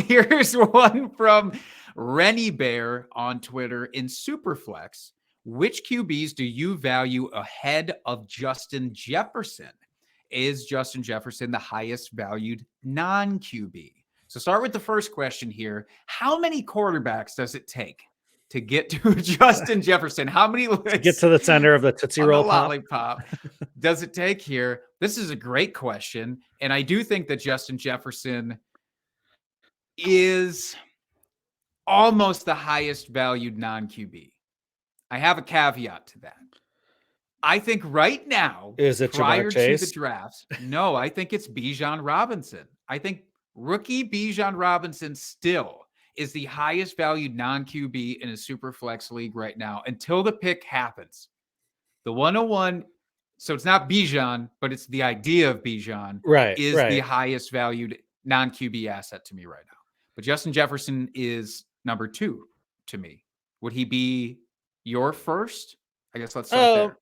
Here's one from Rennie Bear on Twitter in Superflex. Which QBs do you value ahead of Justin Jefferson? Is Justin Jefferson the highest valued non-QB? So start with the first question here. How many quarterbacks does it take to get to Justin Jefferson? How many to get to the center of the Tootsie on the Roll Pop lollipop does it take here? This is a great question. And I do think that Justin Jefferson is almost the highest valued non-QB. I have a caveat to that. I think right now, is it Jamar prior to the Chase? drafts, no, I think it's Bijan Robinson. I think rookie Bijan Robinson still is the highest valued non-QB in a super flex league right now until the pick happens. The 101, so it's not Bijan, but it's the idea of Bijan, is the highest valued non-QB asset to me right now. But Justin Jefferson is number 2 to me. Would he be your first? I guess let's start there.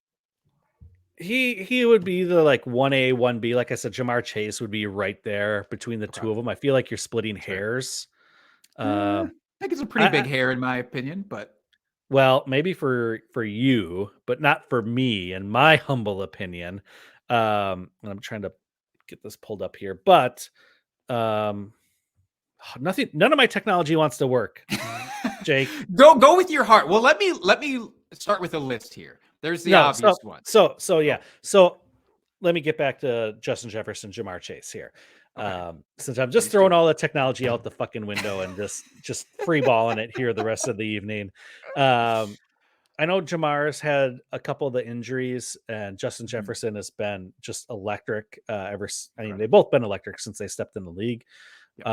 He would be the like 1A, 1B. Like I said, Jamar Chase would be right there between the two of them. I feel like you're splitting hairs. I think it's a pretty big hair in my opinion, but well, maybe for you, but not for me, in my humble opinion. And I'm trying to get this pulled up here, but none of my technology wants to work. Jake, go with your heart. Well, let me start with a list here. There's the obvious one. So let me get back to Justin Jefferson, Jamar Chase here. Okay. Since I'm just throwing all the technology out the fucking window and just free balling it here the rest of the evening. I know Jamar's had a couple of the injuries, and Justin Jefferson has been just electric they've both been electric since they stepped in the league. Yep.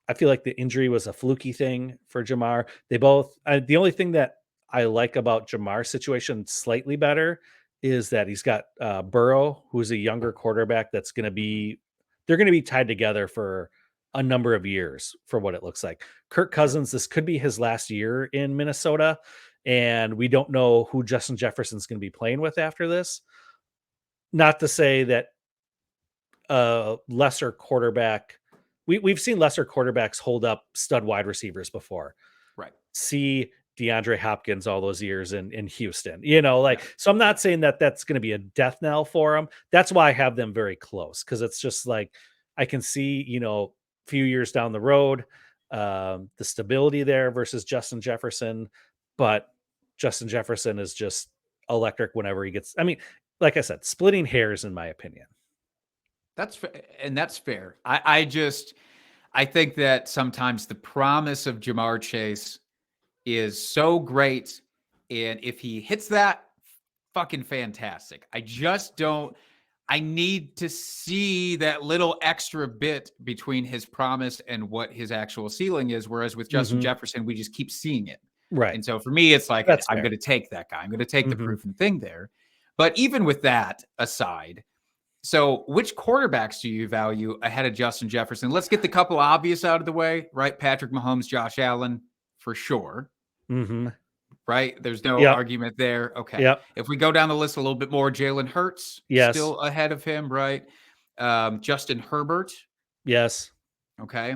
I feel like the injury was a fluky thing for Jamar. They both, the only thing that I like about Jamar's situation slightly better is that he's got Burrow, who's a younger quarterback they're going to be tied together for a number of years for what it looks like. Kirk Cousins, this could be his last year in Minnesota, and we don't know who Justin Jefferson's going to be playing with after this. Not to say that lesser quarterback, we've seen lesser quarterbacks hold up stud wide receivers before. Right. See DeAndre Hopkins all those years in Houston, so I'm not saying that that's going to be a death knell for them. That's why I have them very close. Cause it's just like, I can see, a few years down the road, the stability there versus Justin Jefferson, but Justin Jefferson is just electric whenever he gets, like I said, splitting hairs in my opinion. That's fair. I think that sometimes the promise of Jamar Chase is so great, and if he hits that, fucking fantastic. I need to see that little extra bit between his promise and what his actual ceiling is, whereas with Justin Jefferson, we just keep seeing it. Right. And so for me, it's like, I'm going to take that guy. I'm going to take the proven thing there. But even with that aside, so which quarterbacks do you value ahead of Justin Jefferson? Let's get the couple obvious out of the way, right? Patrick Mahomes, Josh Allen, for sure. Right? There's no argument there. Okay. Yep. If we go down the list a little bit more, Jalen Hurts, still ahead of him, right? Justin Herbert. Yes. Okay.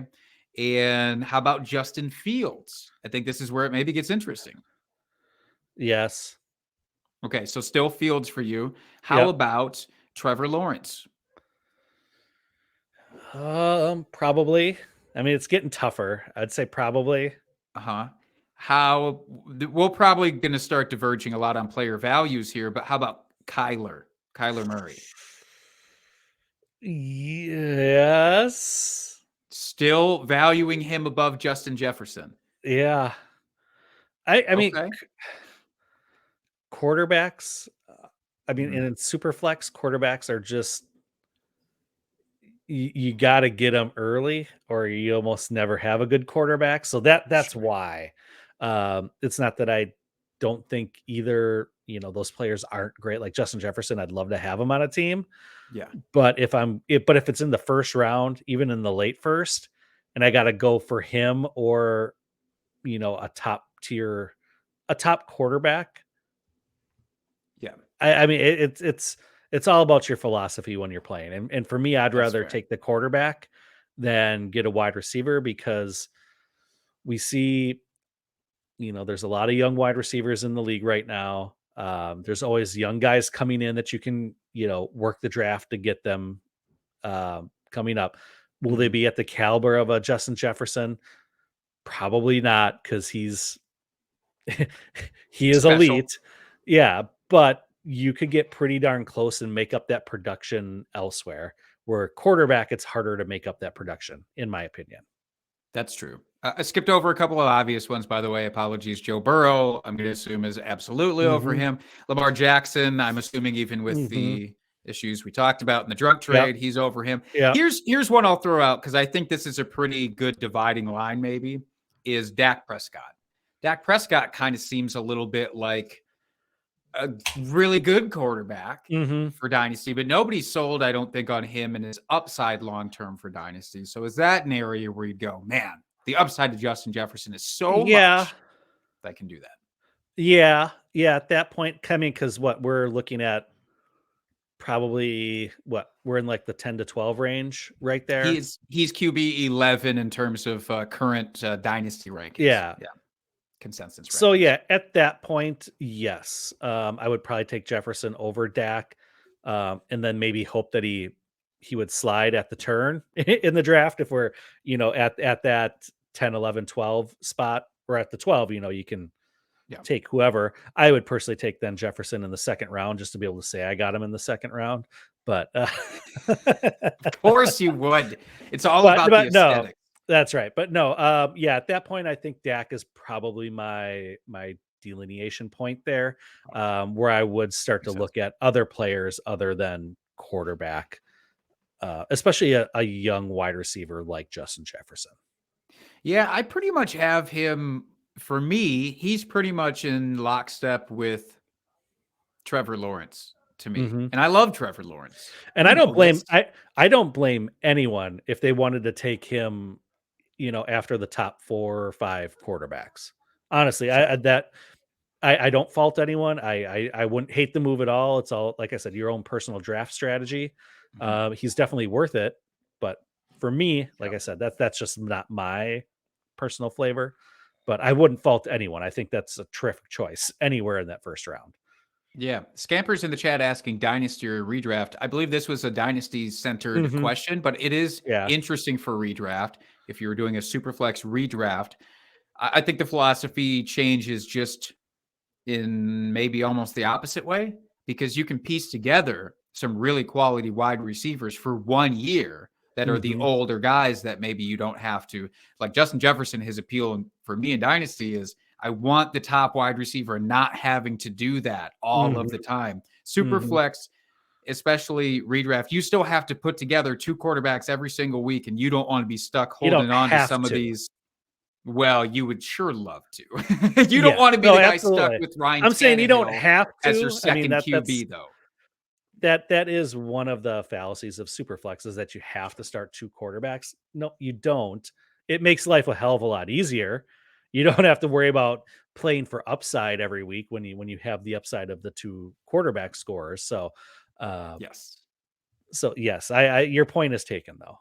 And how about Justin Fields? I think this is where it maybe gets interesting. Yes. Okay. So still Fields for you. How about Trevor Lawrence? Probably. It's getting tougher. I'd say probably. How we're probably going to start diverging a lot on player values here, but how about Kyler Murray? Yes. Still valuing him above Justin Jefferson. Yeah. I mean, quarterbacks, in super flex, quarterbacks are just, you got to get them early or you almost never have a good quarterback. So that's why. It's not that I don't think either, those players aren't great. Like Justin Jefferson, I'd love to have him on a team. Yeah. But if it's in the first round, even in the late first, and I got to go for him or, a top quarterback. Yeah. It's all about your philosophy when you're playing. And for me, I'd rather take the quarterback than get a wide receiver because we see, there's a lot of young wide receivers in the league right now. There's always young guys coming in that you can, work the draft to get them coming up. Will they Mhm. be at the caliber of a Justin Jefferson? Probably not, because he is Special. elite. Yeah, but you could get pretty darn close and make up that production elsewhere. Where quarterback, it's harder to make up that production, in my opinion. That's true. I skipped over a couple of obvious ones, by the way. Apologies. Joe Burrow, I'm going to assume is absolutely over Hmm. him. Lamar Jackson, I'm assuming even with Hmm. the issues we talked about in the drug Yep. trade, he's over him. Yep. Here's one I'll throw out because I think this is a pretty good dividing line. Maybe is Dak Prescott. Dak Prescott kind of seems a little bit like a really good quarterback Hmm. for Dynasty, but nobody's sold, I don't think, on him and his upside long term for Dynasty. So is that an area where you'd go, man, the upside to Justin Jefferson is so Yeah. much that I can do that? Yeah. Yeah. At that point, coming, because what we're looking at, probably what we're in like the 10 to 12 range right there. He's QB 11 in terms of current Dynasty rankings. Yeah. Yeah, consensus So rankings. yeah, at that point, yes, I would probably take Jefferson over Dak, and then maybe hope that he would slide at the turn in the draft if we're at that 10, 11, 12 spot, or at the 12. You can Yeah, take whoever. I would personally take then Jefferson in the second round just to be able to say I got him in the second round. But of course you would. It's all but about the no, aesthetic. that's right. But no, yeah, at that point, I think Dak is probably my delineation point there, where I would start to Makes sense. look at other players other than quarterback, especially a young wide receiver like Justin Jefferson. Yeah, I pretty much have him. For me, he's pretty much in lockstep with Trevor Lawrence to me. Hmm. And I love Trevor Lawrence. And You I know don't blame this. I don't blame anyone if they wanted to take him, after the top 4 or 5 quarterbacks. Honestly, Sure. I don't fault anyone. I wouldn't hate the move at all. It's all, like I said, your own personal draft strategy. Mhm. He's definitely worth it, but for me, Yeah. like I said, that's just not my personal flavor. But I wouldn't fault anyone. I think that's a terrific choice anywhere in that first round. Yeah. Scampers in the chat asking dynasty or redraft. I believe this was a dynasty centered Hmm. question, but it is Yeah. interesting for redraft. If you were doing a superflex redraft, I think the philosophy changes just in maybe almost the opposite way because you can piece together some really quality wide receivers for 1 year that are the Hmm. older guys that maybe you don't have to, like Justin Jefferson. His appeal for me in Dynasty is I want the top wide receiver not having to do that all of Hmm. the time. Super Hmm. flex, especially redraft, you still have to put together two quarterbacks every single week, and you don't want to be stuck You don't holding on to have some of to. these. Well, you would sure love to. You don't Yeah. want to be No, the guy stuck absolutely. with Ryan I'm saying you don't Tannehill have as your to. I mean, second QB, though. that is one of the fallacies of superflex, is that you have to start 2 quarterbacks. No, you don't. It makes life a hell of a lot easier. You don't have to worry about playing for upside every week when you have the upside of the 2 quarterback scorers. So, uh, Yes. so yes, I your point is taken though.